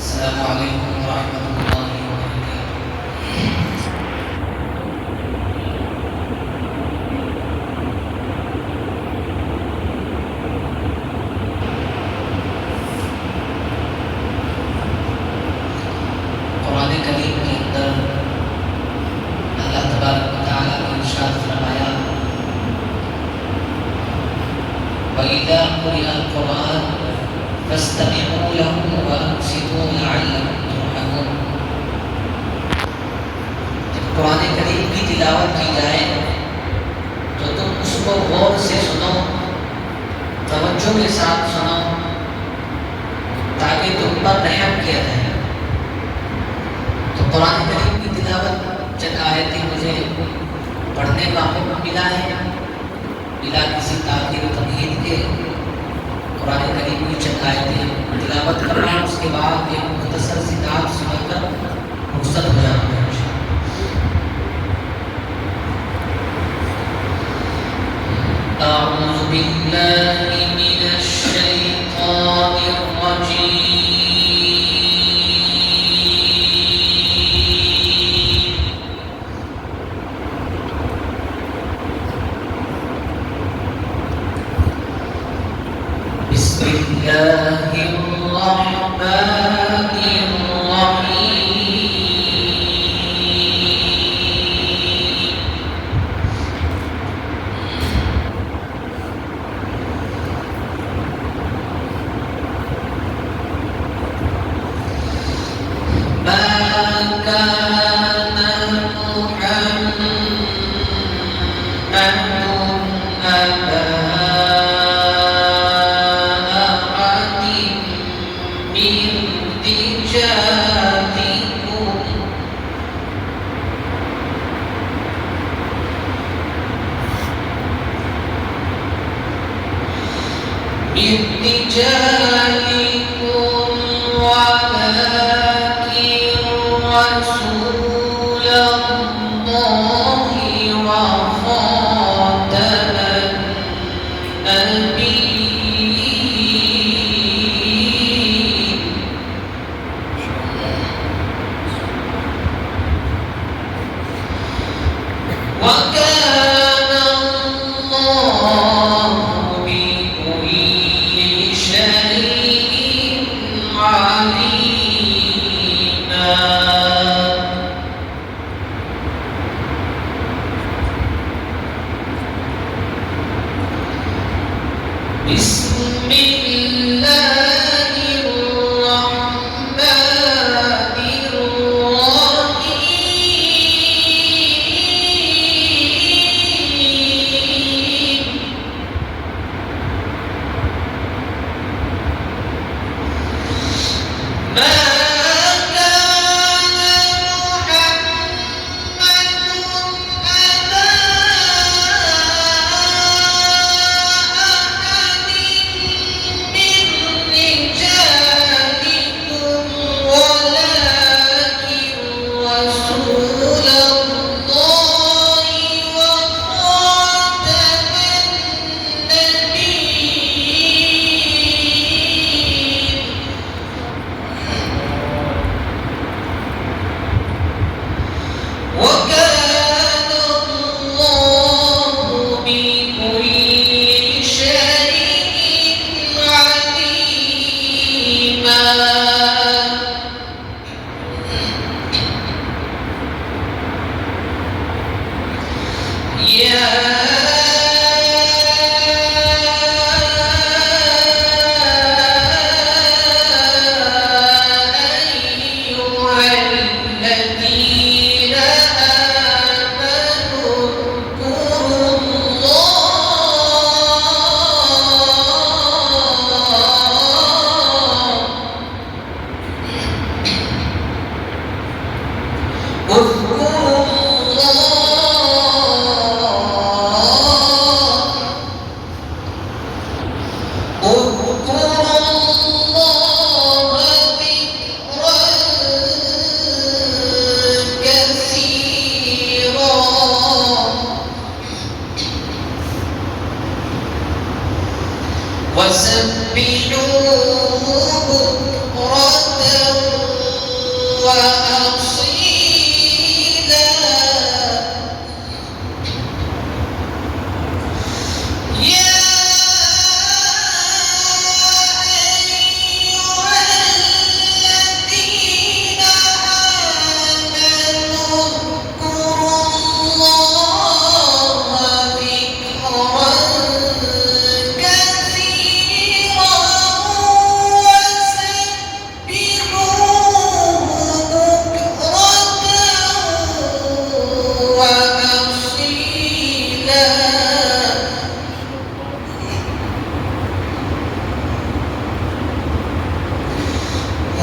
السلام عليكم ورحمة الله وبركاته. कुरान करीम के अंदर अल्लाह तबारक व तआला ने इरशाद फरमाया, वइज़ा क़ुरिअल क़ुरआन फस्तमिऊ लहू व अंसितू लअल्लकुम तुरहमून। जब कुरान करीम की तिलावत की जाए तो तुम उसको गौर से सुनो, तवज्जो के साथ सुनो, ताकि तुम पर रहम किया जाए। तो कुरान करीम की तिलावत चंद आयतें मुझे पढ़ने का हुक्म मिला है, बिला किसी ताख़ीर तमहीद के कुरान करीम की चंद आयतें तिलावत करना, उसके बाद एक मुख्तसर सी नात सुनाकर रुखसत हो जाना है। अऊज़ु बिल्लाहि मिनश शैतानिर रजीम। बिस्मिल्लाहिर रहमानिर रहीम। मा काना मुहम्मदुन अबा من رجالكم ولكن رسول الله وخاتم النبيين. وكان الله بكل شيء عليما. بسم الله الرحمن الرحيم. ما كان محمد أبا أحد من رجالكم ولكن رسول الله وخاتم النبيين.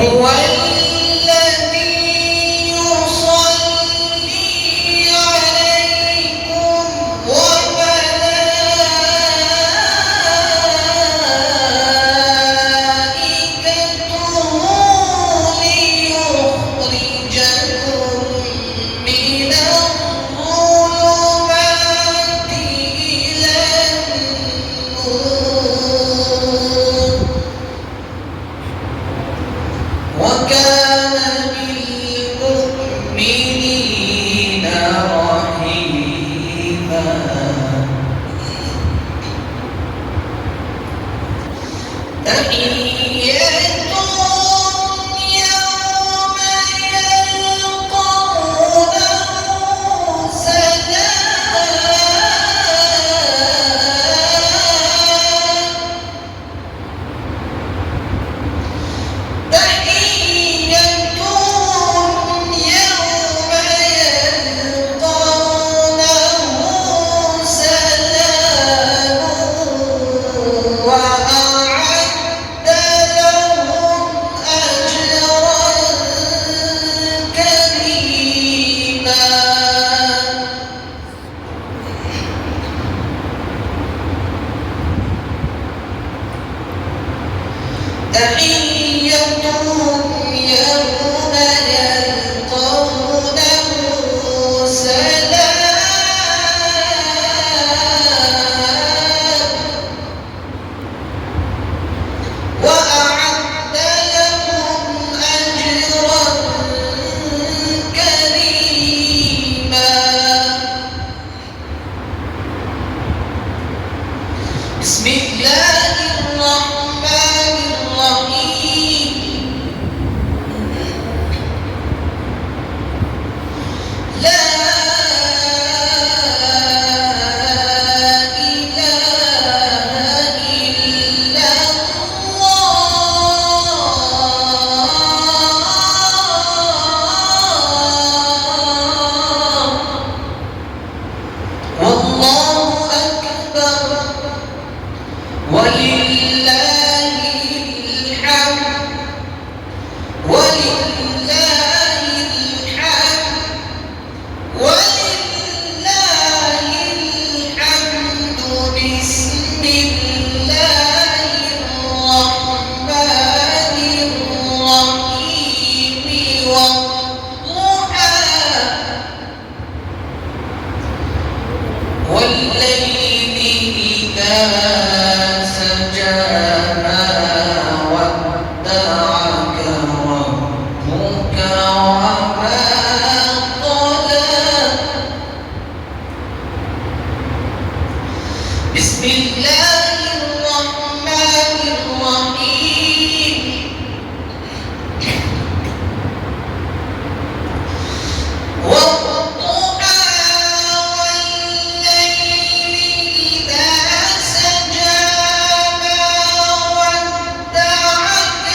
هو الذي يصلي عليكم وملائكته ليخرجكم من الظلمات إلى النور وكان بالمؤمنين رحيما تحيتهم يوم يلقونه سلام تحيتهم يوم يلقونه سلام وأعد لهم أجرا كريما تحيتهم يوم يلقونه سلام وأعد لهم أجرا كريما بسم الله الرحمن الرحيم لا إله إلا الله والله أكبر ولله الحمد ولله الحمد ولله الحمد بسم الله الرحمن الرحيم والضحى والليل إذا سجى ما ودعك ربك وما قلى بسم الله الرحمن الرحيم والضحى والليل إذا سجى ما ودعك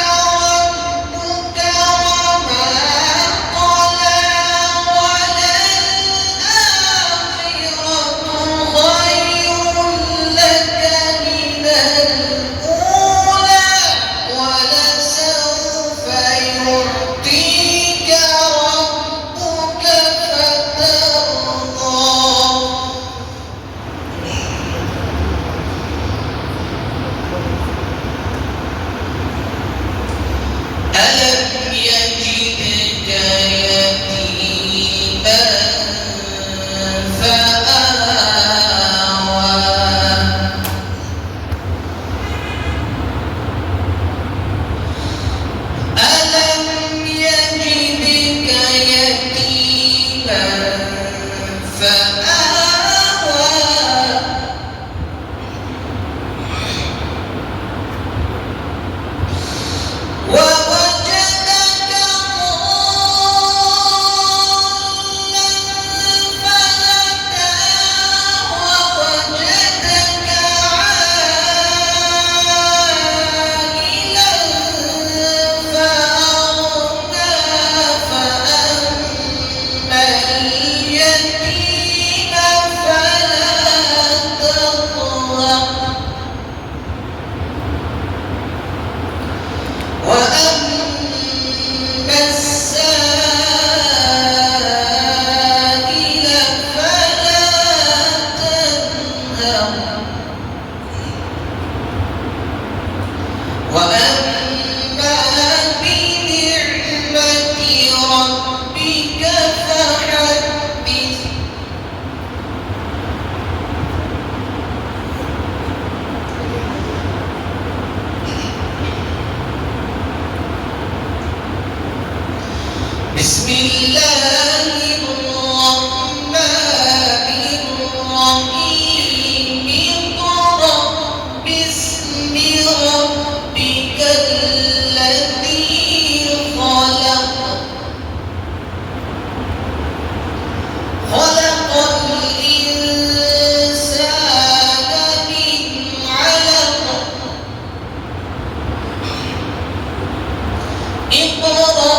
ربك وما قلى وللآخرة خير لك من الأولى ولسوف يعطيك ربك فترضى ألم يجدك يتيما فآوى ألم يجدك يتيما فآوى ووجدك ضالا بسم الله الرحمن الرحيم اقرأ باسم ربك الذي خلق خلق الإنسان من علق اقرأ